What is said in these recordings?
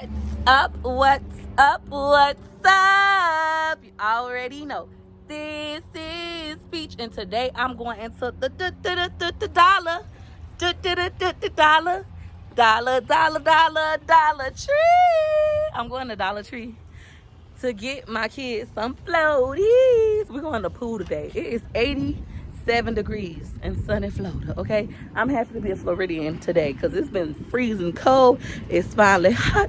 What's up, what's up? You already know. This is Peach, and today I'm going into the Dollar Tree. I'm going to Dollar Tree to get my kids some floaties. We're going to the pool today. It is 87 degrees in sunny Florida, okay? I'm happy to be a Floridian today because it's been freezing cold. It's finally hot.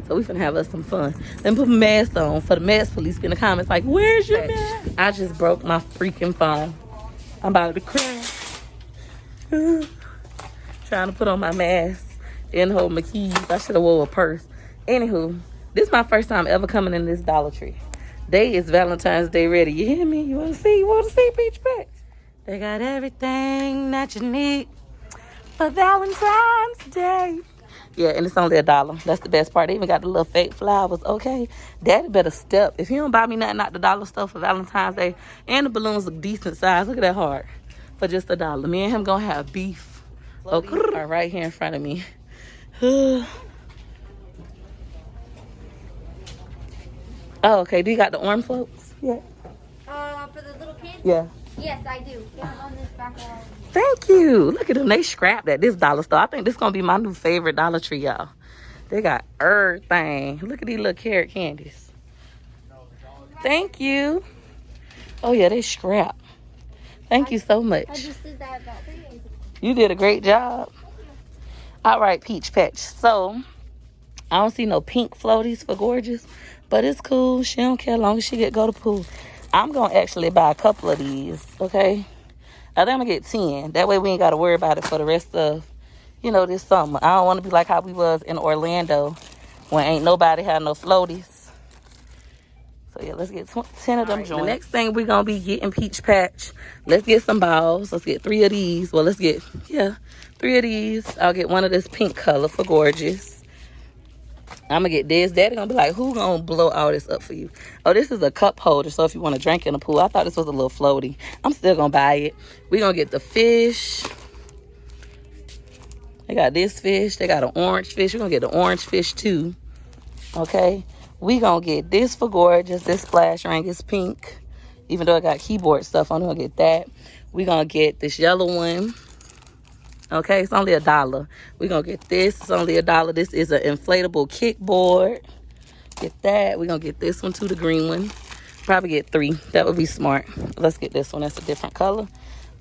So we finna have us some fun. Then put my mask on for the mask police in the comments like, where's your mask? I just broke my freaking phone. I'm about to cry. Trying to put on my mask and hold my keys. I should have wore a purse. Anywho, this is my first time ever coming in this Dollar Tree. Day is Valentine's Day ready. You hear me? You wanna see Peach Patch? They got everything that you need for Valentine's Day. Yeah, and it's only $1. That's the best part. They even got the little fake flowers. Okay, Daddy better step. If he don't buy me nothing out the dollar stuff for Valentine's Day, and the balloons look decent size. Look at that heart for just $1. Me and him gonna have beef. Okay, right here in front of me. Oh, okay. Do you got the orange floats? Yeah. For the little kids? Yeah. Yes, I do. Yeah, on this back wall. Thank you. Look at them. They scrapped at this dollar store. I think this is going to be my new favorite Dollar Tree, y'all. They got everything. Look at these little carrot candies. Thank you. Oh, yeah, they scrap. Thank you so much. I just did that about 3 days ago. You did a great job. All right, Peach Patch. So, I don't see no pink floaties for Gorgeous, but it's cool. She don't care as long as she get go to pool. I'm going to actually buy a couple of these, okay? I think I'm going to get 10. That way we ain't got to worry about it for the rest of, this summer. I don't want to be like how we was in Orlando when ain't nobody had no floaties. So, yeah, let's get 10 of them joints. The next thing we're going to be getting, Peach Patch, let's get some balls. Let's get 3 of these. Well, let's get, 3 of these. I'll get one of this pink color for Gorgeous. I'm going to get this. Daddy going to be like, who going to blow all this up for you? Oh, this is a cup holder, so if you want to drink in the pool. I thought this was a little floaty. I'm still going to buy it. We're going to get the fish. They got this fish. They got an orange fish. We're going to get the orange fish, too. Okay? We're going to get this for Gorgeous. This splash ring is pink. Even though I got keyboard stuff on, I'm going to get that. We're going to get this yellow one. Okay, it's only $1. We're going to get this. It's only $1. This is an inflatable kickboard. Get that. We're going to get this one too, the green one. Probably get 3. That would be smart. Let's get this one. That's a different color.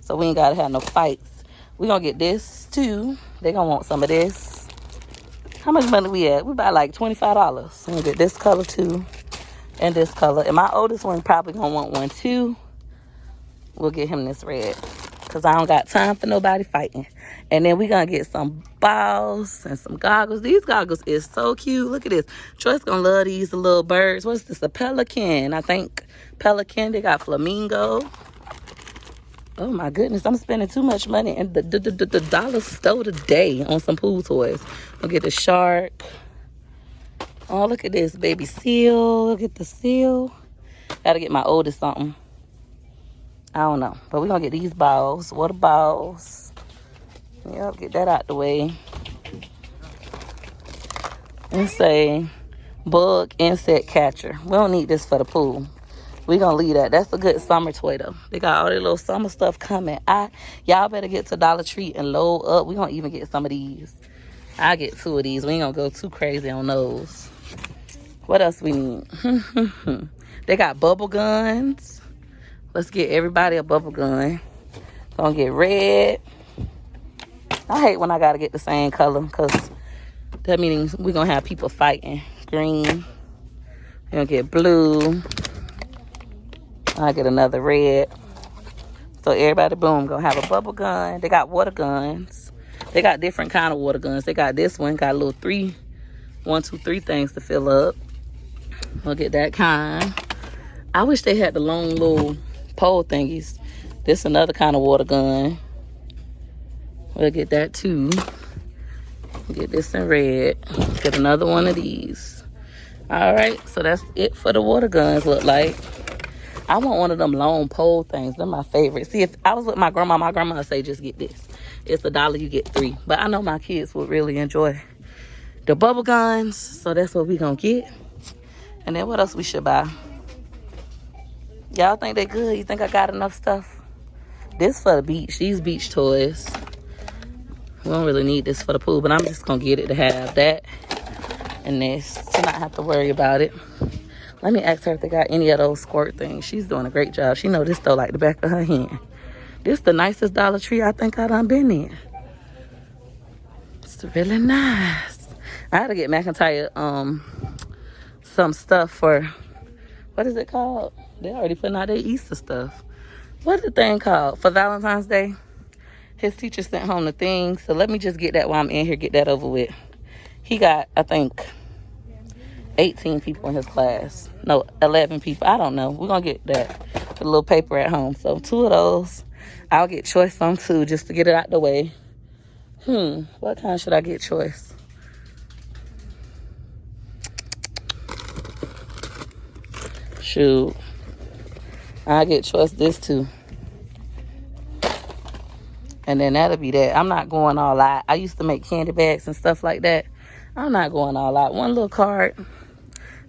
So we ain't got to have no fights. We're going to get this too. They're going to want some of this. How much money we at? We buy like $25. So we'll get this color too. And this color. And my oldest one probably going to want one too. We'll get him this red. Because I don't got time for nobody fighting. And then we're going to get some balls and some goggles. These goggles is so cute. Look at this. Troy's going to love these, the little birds. What's this? A pelican, I think. Pelican. They got flamingo. Oh, my goodness. I'm spending too much money in the dollar store today on some pool toys. We'll get the shark. Oh, look at this. Baby seal. Look at the seal. Got to get my oldest something. I don't know. But we're going to get these balls. Water balls. Yep, get that out the way. And say, bug insect catcher. We don't need this for the pool. We're going to leave that. That's a good summer toy, though. They got all their little summer stuff coming. Y'all better get to Dollar Tree and load up. We're going to even get some of these. I'll get 2 of these. We ain't going to go too crazy on those. What else we need? They got bubble guns. Let's get everybody a bubble gun. Gonna get red. I hate when I gotta get the same color because that means we're gonna have people fighting. Green. We're gonna get blue. I'll get another red. So everybody, boom, gonna have a bubble gun. They got water guns. They got different kind of water guns. They got this one, got a little 1, 2, 3 things to fill up. We'll get that kind. I wish they had the long little pole thingies. This another kind of water gun. We'll get that too. Get this in red. Get another one of these. All right, so that's it for the water guns, look like. I want one of them long pole things. They're my favorite. See, if I was with my grandma would say just get this. It's $1, you get 3. But I know my kids would really enjoy the bubble guns. So that's what we gonna get. And then what else we should buy? Y'all think they good? You think I got enough stuff? This for the beach. These beach toys. We don't really need this for the pool, but I'm just gonna get it to have that and this to not have to worry about it. Let me ask her if they got any of those squirt things. She's doing a great job. She know this though like the back of her hand. This the nicest Dollar Tree I think I done been in. It's really nice. I had to get McIntyre some stuff for, what is it called? They already putting out their Easter stuff. What's the thing called? For Valentine's Day? His teacher sent home the thing. So let me just get that while I'm in here, get that over with. He got, I think, 18 people in his class. No, 11 people. I don't know. We're going to get that. The little paper at home. So 2 of those. I'll get choice on 2 just to get it out the way. What kind should I get choice? Shoot. I'll get choice this too. And then that'll be that. I'm not going all out. I used to make candy bags and stuff like that. I'm not going all out. One little card,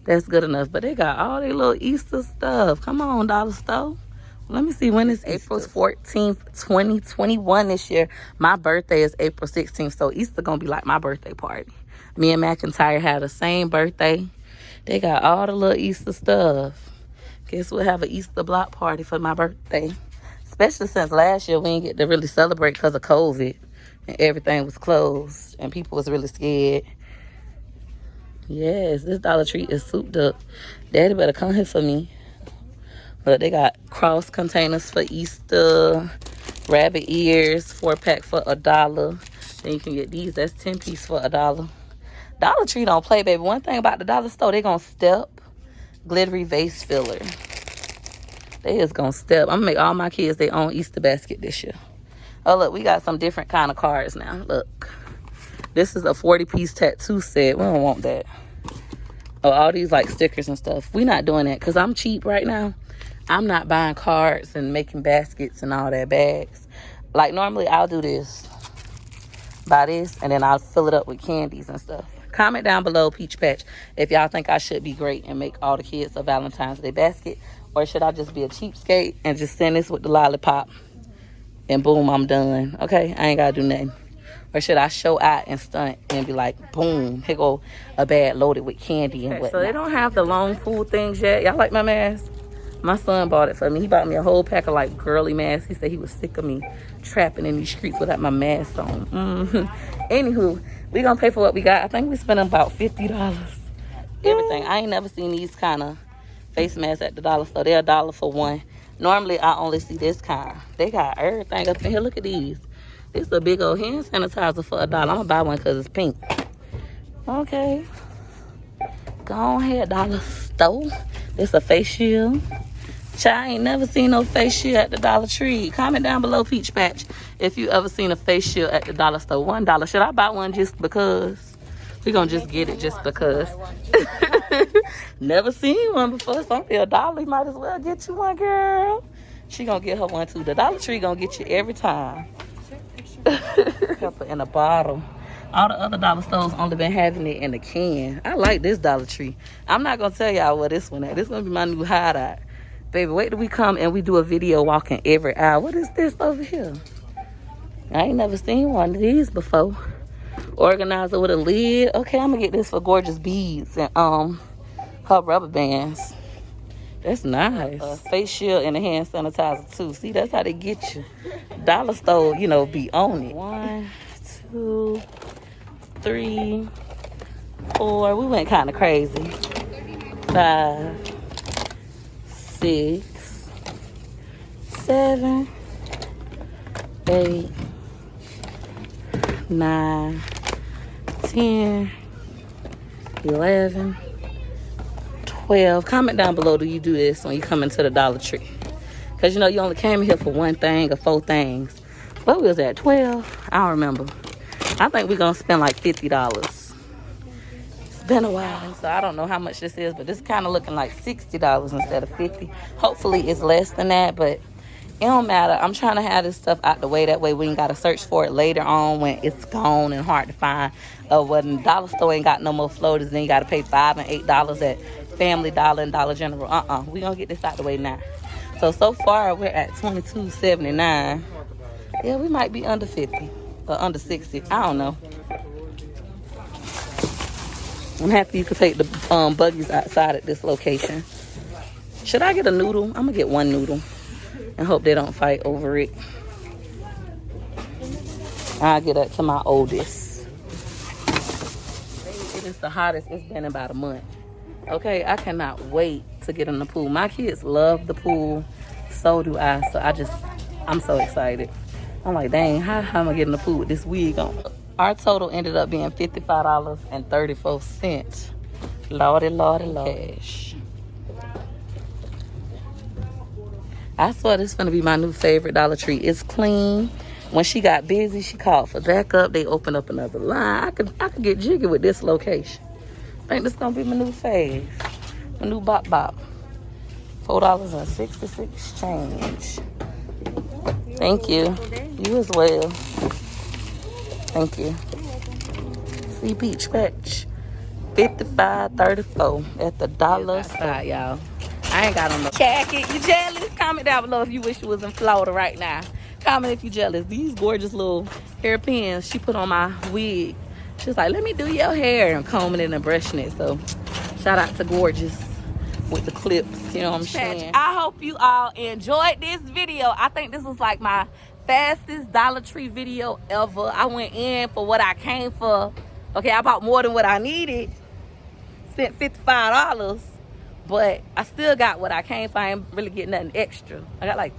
that's good enough. But they got all their little Easter stuff. Come on, Dollar Store. Let me see when it's April 14th, 2021 this year. My birthday is April 16th. So Easter gonna be like my birthday party. Me and McIntyre had the same birthday. They got all the little Easter stuff. Guess we'll have an Easter block party for my birthday. Especially since last year we didn't get to really celebrate because of COVID. And everything was closed. And people was really scared. Yes, this Dollar Tree is souped up. Daddy better come here for me. But they got cross containers for Easter. Rabbit ears, 4-pack for $1. Then you can get these. That's 10-piece for $1. Dollar Tree don't play, baby. One thing about the dollar store, they gonna step. Glittery vase filler. They is gonna step. I'm gonna make all my kids their own Easter basket this year. Oh, look, we got some different kind of cards now. Look. This is a 40-piece tattoo set. We don't want that. Oh, all these like stickers and stuff. We not doing that because I'm cheap right now. I'm not buying cards and making baskets and all that bags. Like normally I'll do this. Buy this and then I'll fill it up with candies and stuff. Comment down below, Peach Patch, if y'all think I should be great and make all the kids a Valentine's Day basket. Or should I just be a cheapskate and just send this with the lollipop and boom, I'm done. Okay, I ain't gotta do nothing. Or should I show out and stunt and be like, boom, here go a bag loaded with candy and whatnot. So they don't have the long food things yet. Y'all like my mask? My son bought it for me. He bought me a whole pack of like girly masks. He said he was sick of me trapping in these streets without my mask on. Anywho, we gonna pay for what we got. I think we spent about $50. Everything. I ain't never seen these kind of face masks at the dollar store. They're $1 for one. Normally I only see this kind. They got everything up in here. Look at these. This is a big old hand sanitizer for $1. I'm gonna buy one because it's pink. Okay. Go ahead, dollar store. This a face shield. Child, I ain't never seen no face shield at the Dollar Tree. Comment down below, Peach Patch, if you ever seen a face shield at the dollar store. $1. Should I buy one just because? We gonna just get it just because. Never seen one before. It's only $1. You might as well get you one, girl. She gonna get her one too. The Dollar Tree gonna get you every time. Pepper in a bottle. All the other dollar stores only been having it in a can. I like this Dollar Tree. I'm not gonna tell y'all where this one at. This gonna be my new hideout. Baby, wait till we come and we do a video walking every hour. What is this over here? I ain't never seen one of these before. Organizer with a lid. Okay, I'm gonna get this for gorgeous beads and her rubber bands. That's nice. A face shield and a hand sanitizer too. See, that's how they get you. Dollar store, you know, be on it. 1, 2, 3, 4. We went kind of crazy. 5, 6, 7, 8, 9, 10, 11, 12. Comment down below, do you do this when you come into the Dollar Tree? Because you know you only came here for one thing or 4 things. What was that, 12? I don't remember. I think we're gonna spend like $50. It's been a while, so I don't know how much this is, but this kind of looking like $60 instead of $50. Hopefully it's less than that, but It don't matter. I'm trying to have this stuff out the way. That way we ain't got to search for it later on when it's gone and hard to find. When the dollar store ain't got no more floaters, then you got to pay $5 and $8 at Family Dollar and Dollar General. We going to get this out the way now. So far, we're at $22.79. Yeah, we might be under 50 or under 60. I don't know. I'm happy you could take the buggies outside at this location. Should I get a noodle? I'm going to get one noodle and hope they don't fight over it. I'll get that to my oldest. It is the hottest it's been in about a month. Okay, I cannot wait to get in the pool. My kids love the pool. So do I. So I'm so excited. I'm like, dang, how am I getting in the pool with this wig on? Our total ended up being $55.34. Lordy, lordy, lordy. Cash. I swear this is going to be my new favorite Dollar Tree. It's clean. When she got busy, she called for backup. They opened up another line. I could get jiggy with this location. I think this is going to be my new fave. My new bop bop. $4.66 change. Thank you. You as well. Thank you. See Peach Patch. $55.34 at the dollar store, y'all. I ain't got on no jacket. You jealous? Comment down below if you wish you was in Florida right now. Comment if you jealous. These gorgeous little hairpins she put on my wig. She was like, let me do your hair. And combing it and brushing it. So shout out to Gorgeous with the clips. You know what I'm saying? I hope you all enjoyed this video. I think this was like my fastest Dollar Tree video ever. I went in for what I came for. Okay, I bought more than what I needed. Spent $55. But I still got what I came for. I ain't really getting nothing extra. I got like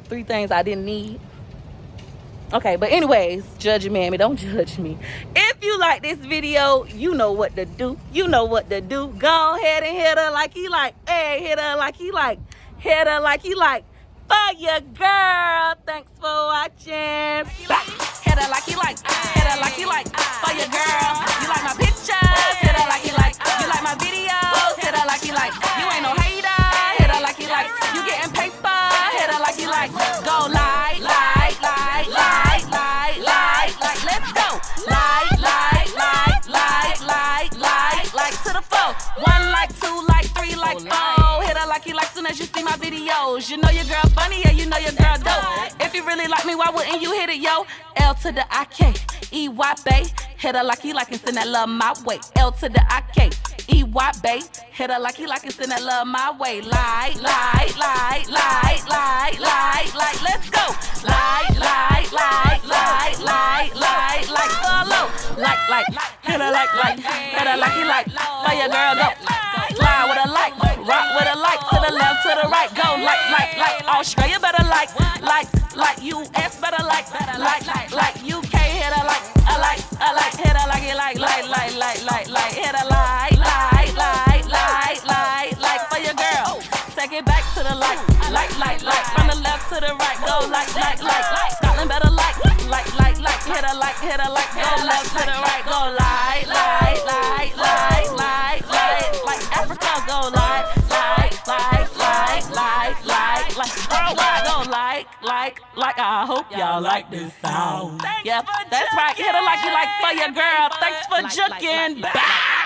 3 things I didn't need. Okay, but anyways, judge me, mammy. Don't judge me. If you like this video, you know what to do. You know what to do. Go ahead and hit her like he like. Hey, hit her like he like. Hit her like he like. For your girl. Thanks for watching. Hit her like he like. Hit her like he like. For your girl. You like my pictures? Hit her like he like. You like my videos? Hit her like he like. You ain't no hater. Hit her like he like. You getting paper? Hit her like he like. Go like. Let's go. Like to the 4. 1 like, 2 like, 3 like, 4. Hit her like he like soon as you see my videos. You know your girl funny, yeah, you know your girl dope. If you really like me, why wouldn't you hit it, yo? L to the I-K-E-Y, bae. Hit her like he like and send that love my way. L to the I-K-E-Y, bae. Hit her like he like and send that love my way. Like. Let's go. Like. Follow. Like. Hit her like. Hit her like he like. For your girl, go. Slide with a like. Rock with a like. To the left, to the right. Go like. Australia better like. US better like. UK hit her like. Hit her like it like. Hit her like. For your girl. Take it back to the like. From the left to the right. Go like. Scotland better like. Hit her like. Go left to the right. Go like. Africa go like. Worldwide go like. I hope y'all like this sound. Yep, that's right. Hit her like you like for your girl. Thanks for juking. Bye.